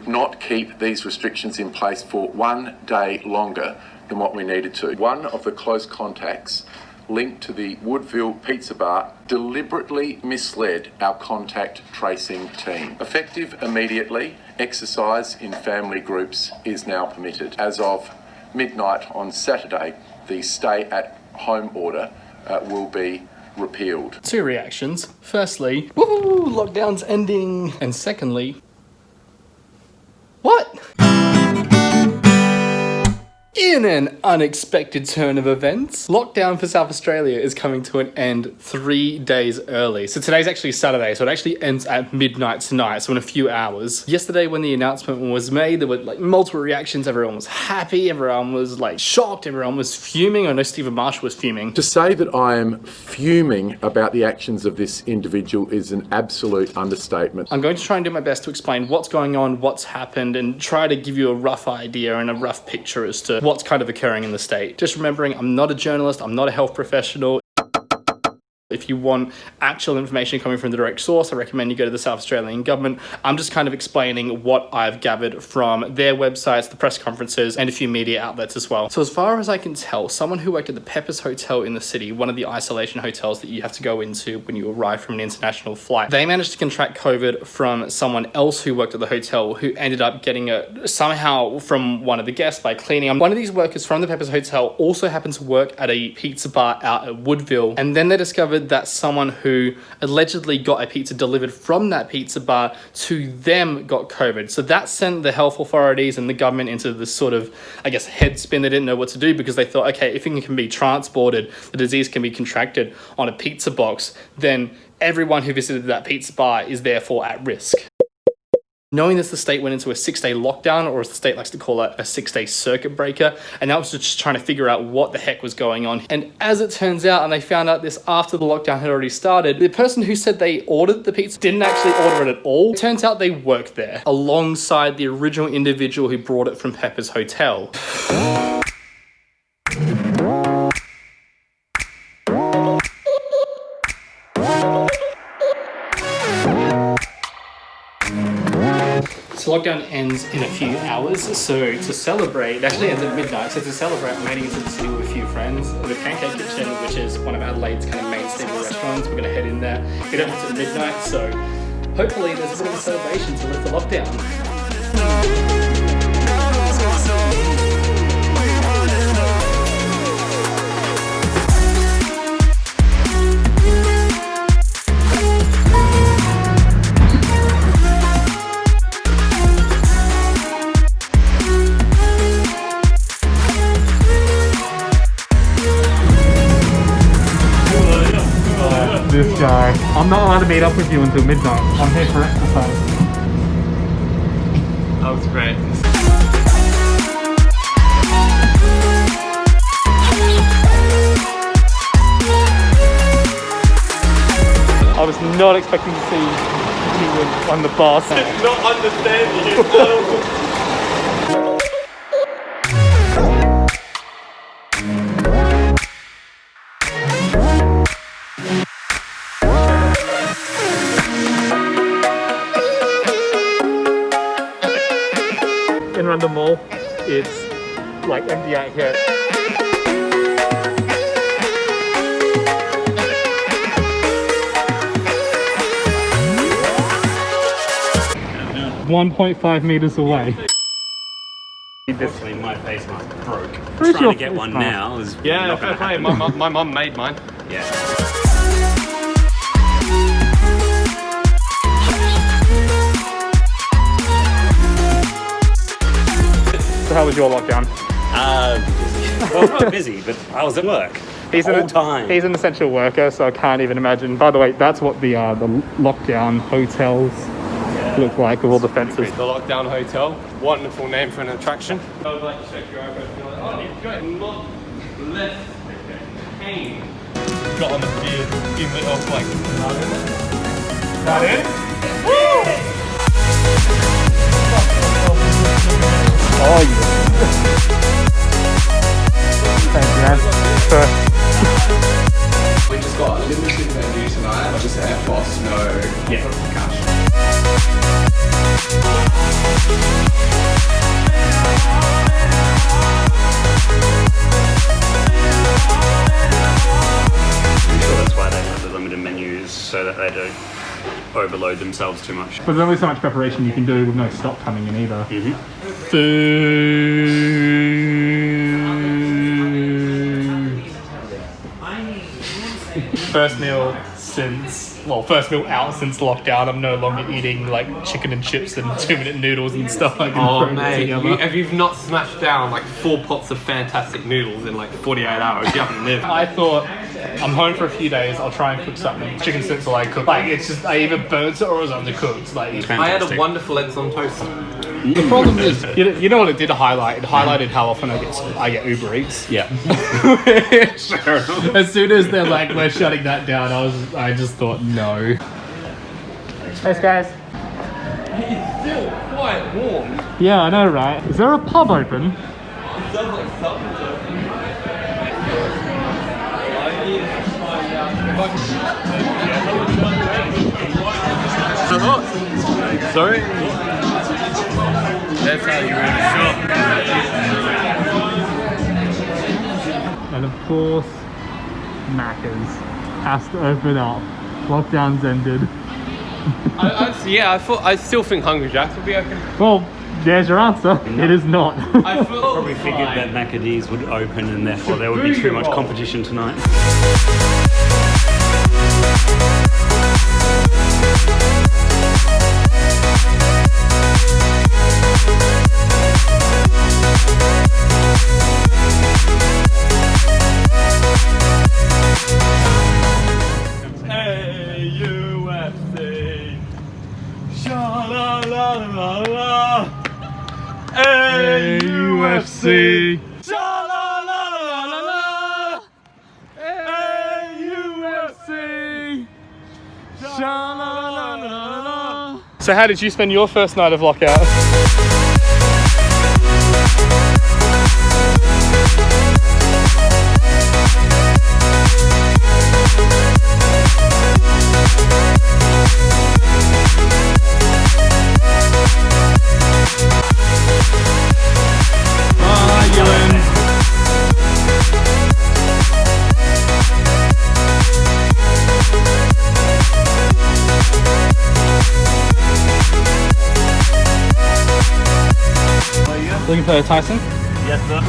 to not keep these restrictions in place for 1 day longer than what we needed to. One of the close contacts linked to the Woodville Pizza Bar deliberately misled our contact tracing team. Effective immediately, exercise in family groups is now permitted. As of midnight on Saturday, the stay-at-home order will be repealed. Two reactions. Firstly, woohoo, lockdown's ending. And secondly, what? In an unexpected turn of events, lockdown for South Australia is coming to an end 3 days early. So today's actually Saturday, so it actually ends at midnight tonight, so in a few hours. Yesterday when the announcement was made, there were like multiple reactions. Everyone was happy, everyone was like shocked, everyone was fuming. I know Stephen Marshall was fuming. To say that I am fuming about the actions of this individual is an absolute understatement. I'm going to try and do my best to explain what's going on, what's happened, and try to give you a rough idea and a rough picture as to what's kind of occurring in the state. Just remembering, I'm not a journalist, I'm not a health professional. If you want actual information coming from the direct source, I recommend you go to the South Australian government. I'm just kind of explaining what I've gathered from their websites, the press conferences, and a few media outlets as well. So as far as I can tell, someone who worked at the Peppers Hotel in the city, one of the isolation hotels that you have to go into when you arrive from an international flight, they managed to contract COVID from someone else who worked at the hotel, who ended up getting it somehow from one of the guests by cleaning. One of these workers from the Peppers Hotel also happened to work at a pizza bar out at Woodville, and then they discovered that someone who allegedly got a pizza delivered from that pizza bar to them got COVID. So that sent the health authorities and the government into this sort of, I guess, head spin. They didn't know what to do because they thought, okay, if it can be transported, the disease can be contracted on a pizza box, then everyone who visited that pizza bar is therefore at risk. Knowing this, the state went into a 6-day lockdown, or as the state likes to call it, a 6-day circuit breaker. And that was just trying to figure out what the heck was going on. And as it turns out, and they found out this after the lockdown had already started, the person who said they ordered the pizza didn't actually order it at all. It turns out they worked there alongside the original individual who brought it from Peppers Hotel. So lockdown ends in a few hours, so to celebrate, it actually ends at midnight, so to celebrate, I'm heading into the city with a few friends. The Pancake Kitchen, which is one of Adelaide's kind of main staple restaurants, we're going to head in there. It opens at midnight, so hopefully there's a bit of a celebration to lift the lockdown. This guy. I'm not allowed to meet up with you until midnight. I'm here for exercise. That was great. I was not expecting to see you on the bus. Not understanding it. In Rundle Mall, it's like empty out here. .5 meters away. Actually, my face mask broke. Where's Trying your to get face one mask? now is Yeah, not fair gonna play. happen. My mum made mine. Yeah. So how was your lockdown? Busy. Well, not busy, but I was at work. He's All time. He's an essential worker, so I can't even imagine. By the way, that's what the lockdown hotels look like with all the fences. The Lockdown Hotel. Wonderful name for an attraction. I would like to check your iPad and be like, oh, you've got not less pain. Got on the beard, give it off like that in? Woo! Oh yeah. Thank you, man. We just got a limited menu tonight, just at boss, no cash. so that they don't overload themselves too much. But there's only so much preparation you can do with no stock coming in either. First meal out since lockdown. I'm no longer eating like chicken and chips and 2-minute noodles and stuff like that. Oh mate, if you've not smashed down like 4 pots of fantastic noodles in like 48 hours, you haven't lived. I thought, I'm home for a few days, I'll try and cook something. Chicken schnitzel I cook. Like, it's just, I either burnt it or it was undercooked. Like, I had a wonderful eggs on toast. the problem is, you know what it did highlight? It highlighted how often I get Uber Eats. Yeah. As soon as they're like, we're shutting that down, I just thought, no. Thanks, guys. It's still quite warm. Yeah, I know, right? Is there a pub open? It sounds like something's open. Sorry? That's how you really shop. And of course, Macca's has to open up. Lockdown's ended. I still think Hungry Jack's would be open. Well, there's your answer. It is not. I Probably figured that Maccadees would open and therefore there would be too much competition tonight. AUFC. So how did you spend your first night of lockout? Looking for Tyson? Yes, sir.